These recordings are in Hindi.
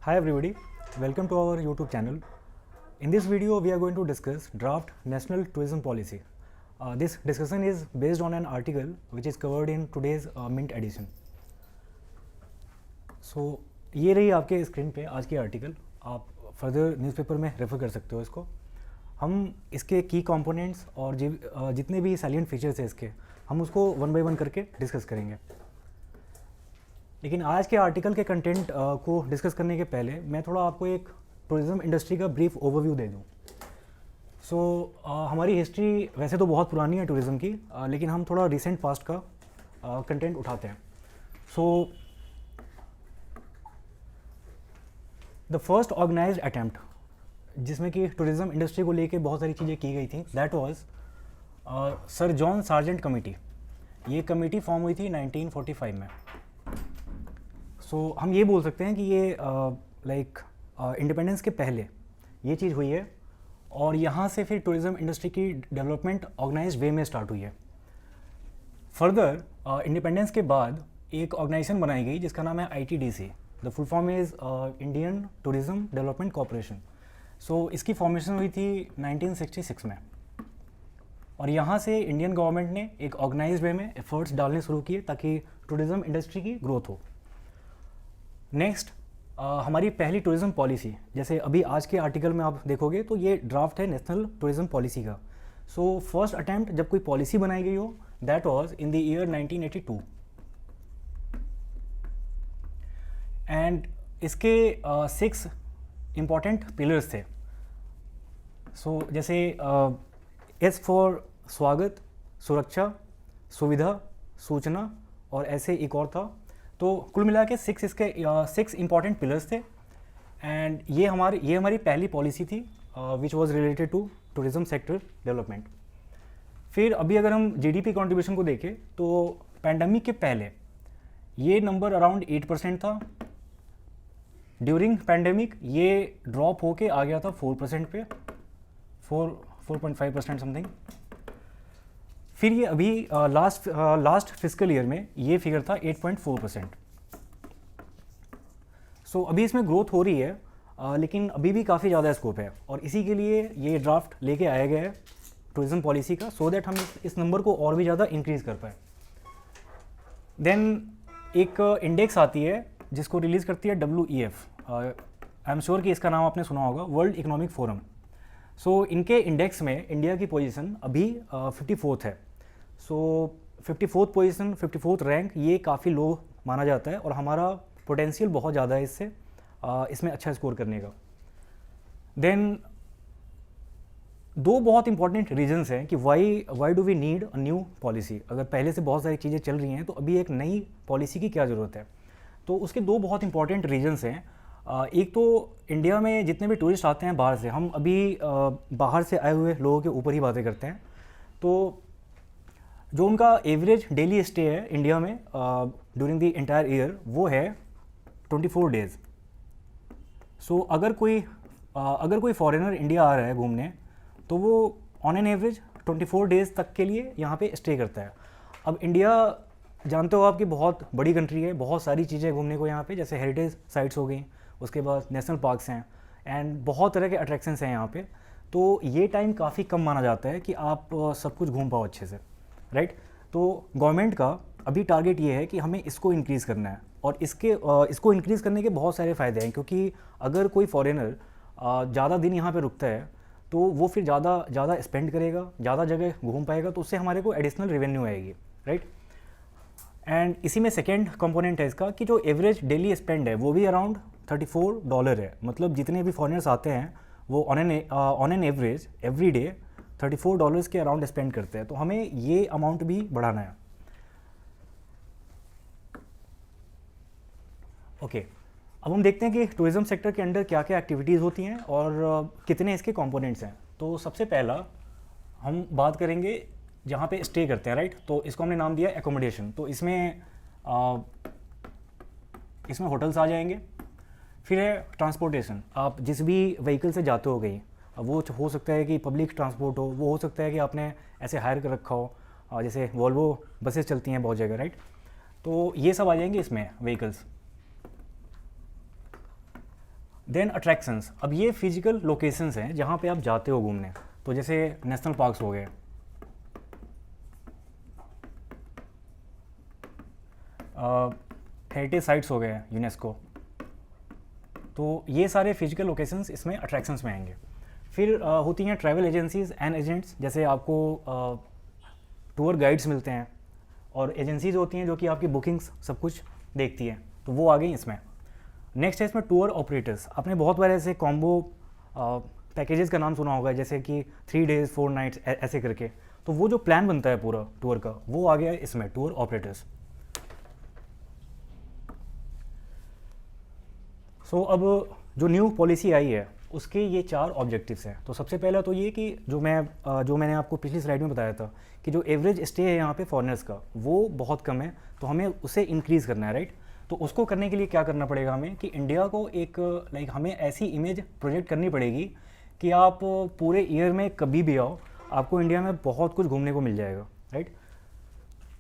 Hi everybody, welcome to our YouTube channel. In this video we are going to discuss draft national tourism policy. This discussion is based on an article which is covered in today's Mint edition. So ये रही आपके स्क्रीन पे आज की आर्टिकल, आप फर्दर न्यूज़पेपर में रेफर कर सकते हो इसको. हम इसके की कंपोनेंट्स और जितने भी सैलिएंट फीचर्स हैं इसके, हम उसको वन बाय वन करके डिस्कस करेंगे. लेकिन आज के आर्टिकल के कंटेंट को डिस्कस करने के पहले मैं थोड़ा आपको एक टूरिज़्म इंडस्ट्री का ब्रीफ ओवरव्यू दे दूँ. हमारी हिस्ट्री वैसे तो बहुत पुरानी है टूरिज़्म की, लेकिन हम थोड़ा रिसेंट पास्ट का कंटेंट उठाते हैं. द फर्स्ट ऑर्गेनाइज्ड अटैम्प्ट जिसमें कि टूरिज़्म इंडस्ट्री को लेके बहुत सारी चीज़ें की गई थी, that was sir John sergeant committee. ये कमेटी फॉर्म हुई थी 1945 में. हम ये बोल सकते हैं कि ये इंडिपेंडेंस के पहले ये चीज़ हुई है, और यहाँ से फिर टूरिज़्म इंडस्ट्री की डेवलपमेंट ऑर्गेनाइज्ड वे में स्टार्ट हुई है. फर्दर इंडिपेंडेंस के बाद एक ऑर्गेनाइजेशन बनाई गई जिसका नाम है ITDC. The full form is Indian tourism development corporation. इसकी फॉर्मेशन हुई थी 1966 में, और यहाँ से इंडियन गवर्नमेंट ने एक ऑर्गेनाइज्ड वे में एफर्ट्स डालने शुरू किए ताकि टूरिज़्म इंडस्ट्री की ग्रोथ हो. नेक्स्ट हमारी पहली टूरिज़्म पॉलिसी, जैसे अभी आज के आर्टिकल में आप देखोगे तो ये ड्राफ्ट है नेशनल टूरिज़्म पॉलिसी का. फर्स्ट अटैम्प्ट जब कोई पॉलिसी बनाई गई हो, that was in the year 1982. And इसके 6 इम्पॉर्टेंट पिलर्स थे. जैसे एस फॉर स्वागत, सुरक्षा, सुविधा, सूचना, और ऐसे एक और था. तो कुल मिला के 6 इम्पॉर्टेंट पिलर्स थे. एंड ये हमारी पहली पॉलिसी थी which was related to tourism sector development. फिर अभी अगर हम GDP कंट्रीब्यूशन को देखें तो पैंडमिक के पहले ये नंबर अराउंड 8% था. ड्यूरिंग पैंडमिक ये ड्रॉप होके आ गया था 4% पे, 4.5% समथिंग. फिर ये अभी लास्ट फिस्कल ईयर में ये फिगर था 8.4%. अभी इसमें ग्रोथ हो रही है, लेकिन अभी भी काफ़ी ज़्यादा स्कोप है, और इसी के लिए ये ड्राफ्ट लेके आया गया है टूरिज़्म पॉलिसी का, सो दैट हम इस नंबर को और भी ज़्यादा इंक्रीज़ कर पाए. देन एक इंडेक्स आती है जिसको रिलीज़ करती है WEF. आई एम श्योर कि इसका नाम आपने सुना होगा, वर्ल्ड इकोनॉमिक फोरम. इनके इंडेक्स में इंडिया की पोजीशन अभी 54th है. 54th पोजीशन, 54th रैंक, ये काफ़ी लो माना जाता है, और हमारा पोटेंशियल बहुत ज़्यादा है इसमें अच्छा स्कोर करने का. देन 2 बहुत इंपॉर्टेंट रीजंस हैं कि why do we need a new policy. अगर पहले से बहुत सारी चीज़ें चल रही हैं तो अभी एक नई पॉलिसी की क्या ज़रूरत है. तो उसके 2 बहुत इंपॉर्टेंट रीजंस हैं. एक तो इंडिया में जितने भी टूरिस्ट आते हैं बाहर से, हम अभी बाहर से आए हुए लोगों के ऊपर ही बातें करते हैं. तो जो उनका एवरेज डेली स्टे है इंडिया में ड्यूरिंग द इंटायर ईयर, वो है 24 डेज़. अगर कोई फॉरेनर इंडिया आ रहा है घूमने, तो वो ऑन एन एवरेज 24 डेज़ तक के लिए यहाँ पे स्टे करता है. अब इंडिया जानते हो आपकी बहुत बड़ी कंट्री है, बहुत सारी चीज़ें घूमने को यहाँ पे, जैसे हेरिटेज साइट्स हो गई, उसके बाद नेशनल पार्क्स हैं, एंड बहुत तरह के अट्रैक्शंस हैं यहाँ पे. तो ये टाइम काफ़ी कम माना जाता है कि आप सब कुछ घूम पाओ अच्छे से, राइट. तो गवर्नमेंट का अभी टारगेट ये है कि हमें इसको इंक्रीज़ करना है, और इसको इंक्रीज़ करने के बहुत सारे फ़ायदे हैं, क्योंकि अगर कोई फॉरेनर ज़्यादा दिन यहाँ पे रुकता है तो वो फिर ज़्यादा स्पेंड करेगा, ज़्यादा जगह घूम पाएगा, तो उससे हमारे को एडिशनल रेवेन्यू आएगी, राइट. एंड इसी में सेकेंड कंपोनेंट है इसका कि जो एवरेज डेली स्पेंड है वो भी अराउंड $34 है. मतलब जितने भी फॉरेनर्स आते हैं वो on an average every day $34 के अराउंड स्पेंड करते हैं. तो हमें ये अमाउंट भी बढ़ाना है. ओके, अब हम देखते हैं कि टूरिज़्म सेक्टर के अंडर क्या क्या एक्टिविटीज़ होती हैं और कितने इसके कंपोनेंट्स हैं. तो सबसे पहला हम बात करेंगे जहाँ पे स्टे करते हैं, राइट. तो इसको हमने नाम दिया एकोमोडेशन. तो इसमें होटल्स आ जाएंगे. फिर है ट्रांसपोर्टेशन. आप जिस भी व्हीकल से जाते हो कहीं, वो हो सकता है कि पब्लिक ट्रांसपोर्ट हो, वो हो सकता है कि आपने ऐसे हायर कर रखा हो, जैसे वॉल्वो बसेस चलती हैं बहुत जगह, राइट. तो ये सब आ जाएंगे इसमें व्हीकल्स. देन अट्रैक्शंस, अब ये फिजिकल लोकेशंस हैं जहाँ पे आप जाते हो घूमने, तो जैसे नेशनल पार्क्स हो गए, हेरिटेज साइट्स हो गए यूनेस्को, तो ये सारे फिजिकल लोकेशंस इसमें अट्रैक्शंस में आएंगे। फिर होती हैं ट्रैवल एजेंसीज एंड एजेंट्स, जैसे आपको टूर गाइड्स मिलते हैं और एजेंसीज होती हैं जो कि आपकी बुकिंग्स सब कुछ देखती हैं, तो वो आ गई इसमें। नेक्स्ट है इसमें टूर ऑपरेटर्स। आपने बहुत बार ऐसे कॉम्बो पैकेजेस का नाम सुना होगा, जैसे कि 3 days 4 nights ऐसे करके, तो वो जो प्लान बनता है पूरा टूर का, वो आ गया इसमें, टूर ऑपरेटर्स। सो अब जो न्यू पॉलिसी आई है उसके ये 4 ऑब्जेक्टिव्स हैं। तो सबसे पहला तो ये कि जो मैंने आपको पिछली स्लाइड में बताया था कि जो एवरेज स्टे है यहाँ पे फॉरेनर्स का वो बहुत कम है, तो हमें उसे इंक्रीज़ करना है, राइट। तो उसको करने के लिए क्या करना पड़ेगा हमें कि इंडिया को एक हमें ऐसी इमेज प्रोजेक्ट करनी पड़ेगी कि आप पूरे ईयर में कभी भी आओ, आपको इंडिया में बहुत कुछ घूमने को मिल जाएगा, राइट।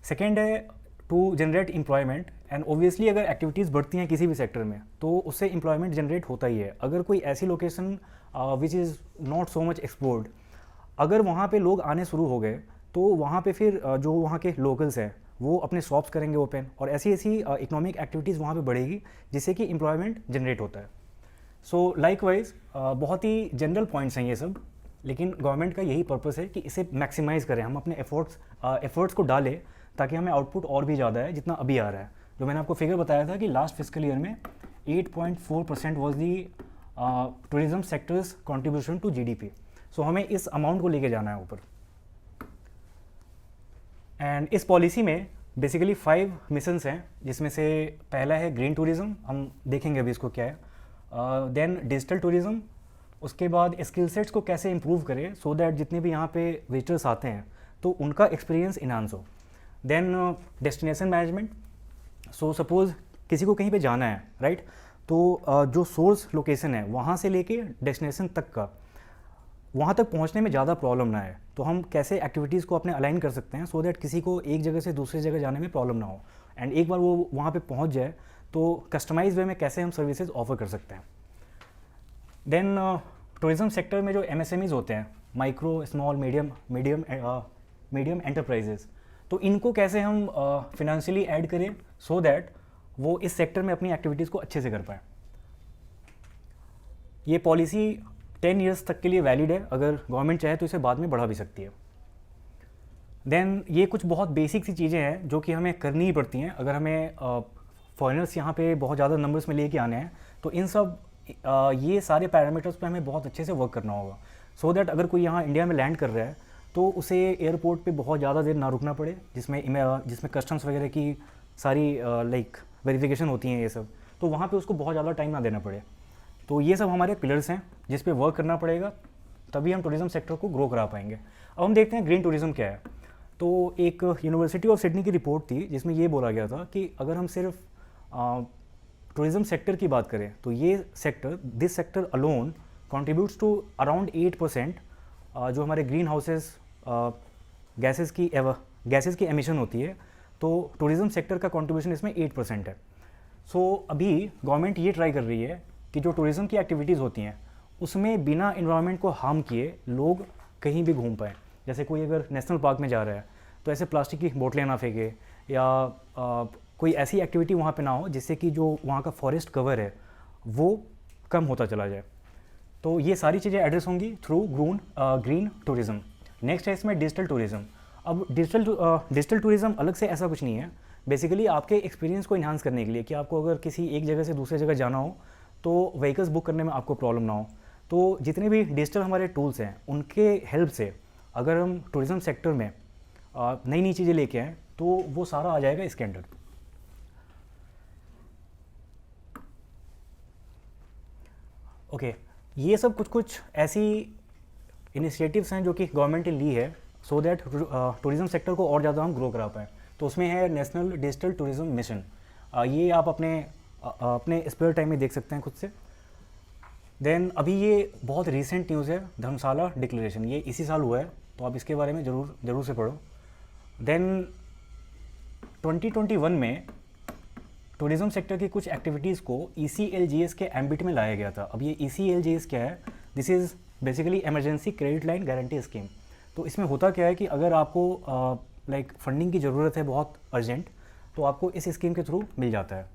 सेकेंड है to generate employment, and obviously अगर एक्टिविटीज़ बढ़ती हैं किसी भी सेक्टर में तो उससे एम्प्लॉयमेंट जनरेट होता ही है। अगर कोई ऐसी location which is not so much explored, अगर वहाँ पे लोग आने शुरू हो गए तो वहाँ पे फिर जो वहाँ के लोकल्स हैं वो अपने शॉप्स करेंगे ओपन, और ऐसी ऐसी इकोनॉमिक एक्टिविटीज़ वहाँ पे बढ़ेगी जिससे कि एम्प्लॉयमेंट जनरेट होता है। सो लाइकवाइज बहुत ही जनरल पॉइंट्स हैं ये सब, लेकिन गवर्नमेंट का यही पर्पस है कि इसे मैक्सिमाइज़ करें, हम अपने एफर्ट्स को डालें ताकि हमें आउटपुट और भी ज़्यादा है जितना अभी आ रहा है। जो मैंने आपको फिगर बताया था कि लास्ट फिस्कल ईयर में 8.4% was the tourism sector's contribution to GDP। So हमें इस अमाउंट को लेके जाना है ऊपर। एंड इस पॉलिसी में बेसिकली 5 मिशंस हैं, जिसमें से पहला है ग्रीन टूरिज़्म, हम देखेंगे अभी इसको क्या है। देन डिजिटल टूरिज़्म, उसके बाद स्किल सेट्स को कैसे इम्प्रूव करें सो दैट जितने भी यहाँ पे विजिटर्स आते हैं तो उनका एक्सपीरियंस इन्हांस हो। देन डेस्टिनेशन मैनेजमेंट, सो सपोज़ किसी को कहीं पे जाना है, राइट, तो जो सोर्स लोकेशन है वहाँ से लेके डेस्टिनेशन तक का, वहाँ तक पहुँचने में ज़्यादा प्रॉब्लम ना आए, तो हम कैसे एक्टिविटीज़ को अपने अलाइन कर सकते हैं सो दैट किसी को एक जगह से दूसरी जगह जाने में प्रॉब्लम ना हो, एंड एक बार वो वहाँ पे पहुँच जाए तो कस्टमाइज वे में कैसे हम सर्विसेज ऑफर कर सकते हैं। देन टूरिज़्म सेक्टर में जो MSMEs होते हैं, माइक्रो स्मॉल मीडियम एंटरप्राइजेज, तो इनको कैसे हम फिनेंशियली ऐड करें सो दैट वो इस सेक्टर में अपनी एक्टिविटीज़ को अच्छे से कर पाएँ। ये पॉलिसी 10 years तक के लिए वैलिड है, अगर गवर्नमेंट चाहे तो इसे बाद में बढ़ा भी सकती है। देन ये कुछ बहुत बेसिक सी चीज़ें हैं जो कि हमें करनी ही पड़ती हैं अगर हमें फॉरेनर्स यहाँ पे बहुत ज़्यादा नंबर्स में लेके आने हैं, तो इन सब ये सारे पैरामीटर्स पे हमें बहुत अच्छे से वर्क करना होगा सो दैट अगर कोई यहाँ इंडिया में लैंड कर रहा है तो उसे एयरपोर्ट पे बहुत ज़्यादा देर ना रुकना पड़े, जिसमें कस्टम्स वगैरह की सारी वेरिफिकेशन होती हैं ये सब, तो वहाँ पे उसको बहुत ज़्यादा टाइम ना देना पड़े। तो ये सब हमारे पिलर्स हैं जिस पे वर्क करना पड़ेगा, तभी हम टूरिज़्म सेक्टर को ग्रो करा पाएंगे। अब हम देखते हैं ग्रीन टूरिज़्म क्या है। तो एक यूनिवर्सिटी ऑफ सिडनी की रिपोर्ट थी जिसमें ये बोला गया था कि अगर हम सिर्फ टूरिज़्म सेक्टर की बात करें तो ये sector, this sector alone contributes to around 8% जो हमारे ग्रीन हाउसेस गैसेस की एमिशन होती है, तो टूरिज़्म सेक्टर का कंट्रीब्यूशन इसमें 8% है। सो अभी गवर्नमेंट ये ट्राई कर रही है कि जो टूरिज़्म की एक्टिविटीज़ होती हैं उसमें बिना इन्वायरमेंट को हार्म किए लोग कहीं भी घूम पाएँ। जैसे कोई अगर नेशनल पार्क में जा रहा है तो ऐसे प्लास्टिक की बोतलें ना फेंके, या कोई ऐसी एक्टिविटी वहाँ पे ना हो जिससे कि जो वहाँ का फॉरेस्ट कवर है वो कम होता चला जाए। तो ये सारी चीज़ें एड्रेस होंगी थ्रू ग्रीन टूरिज़्म। नेक्स्ट है इसमें डिजिटल टूरिज़्म। अब डिजिटल टूरिज़्म अलग से ऐसा कुछ नहीं है, बेसिकली आपके एक्सपीरियंस को इन्हांस करने के लिए कि आपको अगर किसी एक जगह से दूसरी जगह जाना हो तो व्हीकल्स बुक करने में आपको प्रॉब्लम ना हो, तो जितने भी डिजिटल हमारे टूल्स हैं उनके हेल्प से अगर हम टूरिज़्म सेक्टर में नई नई चीज़ें लेके आएँ तो वो सारा आ जाएगा इसके अंडर। ओके, ये सब कुछ ऐसी इनिशिएटिव्स हैं जो कि गवर्नमेंट ने ली है सो दैट टूरिज़्म सेक्टर को और ज़्यादा हम ग्रो करा पाएँ। तो उसमें है नेशनल डिजिटल टूरिज़्म मिशन। ये आप अपने स्पेयर टाइम में देख सकते हैं खुद से। देन अभी ये बहुत रीसेंट न्यूज़ है, धर्मशाला डिक्लेरेशन, ये इसी साल हुआ है, तो आप इसके बारे में ज़रूर से पढ़ो। देन 2021 में टूरिज़्म सेक्टर की कुछ एक्टिविटीज़ को ECLGS के एम्बिट में लाया गया था। अब ये ECLGS क्या है? This is basically emergency credit line guarantee scheme. तो इसमें होता क्या है कि अगर आपको लाइक फंडिंग की ज़रूरत है बहुत अर्जेंट, तो आपको इस स्कीम के थ्रू मिल जाता है।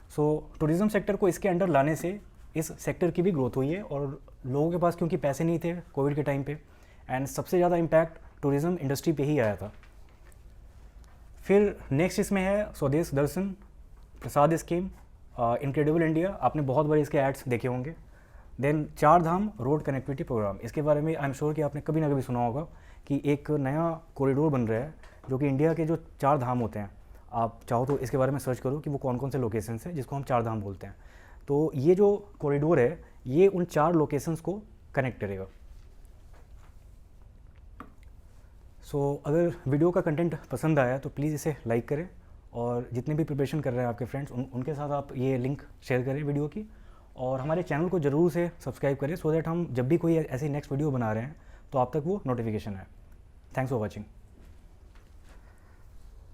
सो टूरिज़्म सेक्टर को इसके अंडर लाने से इस सेक्टर की भी ग्रोथ हुई है, और लोगों के पास क्योंकि पैसे नहीं थे कोविड के टाइम पे, एंड सबसे ज़्यादा इम्पैक्ट टूरिज़्म इंडस्ट्री पे ही आया था। फिर नेक्स्ट इसमें है स्वदेश दर्शन प्रसाद स्कीम, इनक्रेडिबल इंडिया, आपने बहुत बार इसके एड्स देखे होंगे। देन 4 धाम रोड कनेक्टिविटी प्रोग्राम, इसके बारे में आई एम श्योर कि आपने कभी ना कभी सुना होगा कि एक नया कॉरिडोर बन रहा है जो कि इंडिया के जो 4 धाम होते हैं, आप चाहो तो इसके बारे में सर्च करो कि वो कौन कौन से लोकेशंस हैं जिसको हम 4 धाम बोलते हैं। तो ये जो कॉरिडोर है ये उन 4 लोकेशंस को कनेक्ट करेगा। अगर वीडियो का कंटेंट पसंद आया तो प्लीज़ इसे लाइक करें, और जितने भी प्रिपरेशन कर रहे हैं आपके फ्रेंड्स उनके साथ आप ये लिंक शेयर करें वीडियो की, और हमारे चैनल को ज़रूर से सब्सक्राइब करें सो दैट हम जब भी कोई ऐसी नेक्स्ट वीडियो बना रहे हैं तो आप तक वो नोटिफिकेशन आए। Thanks for watching.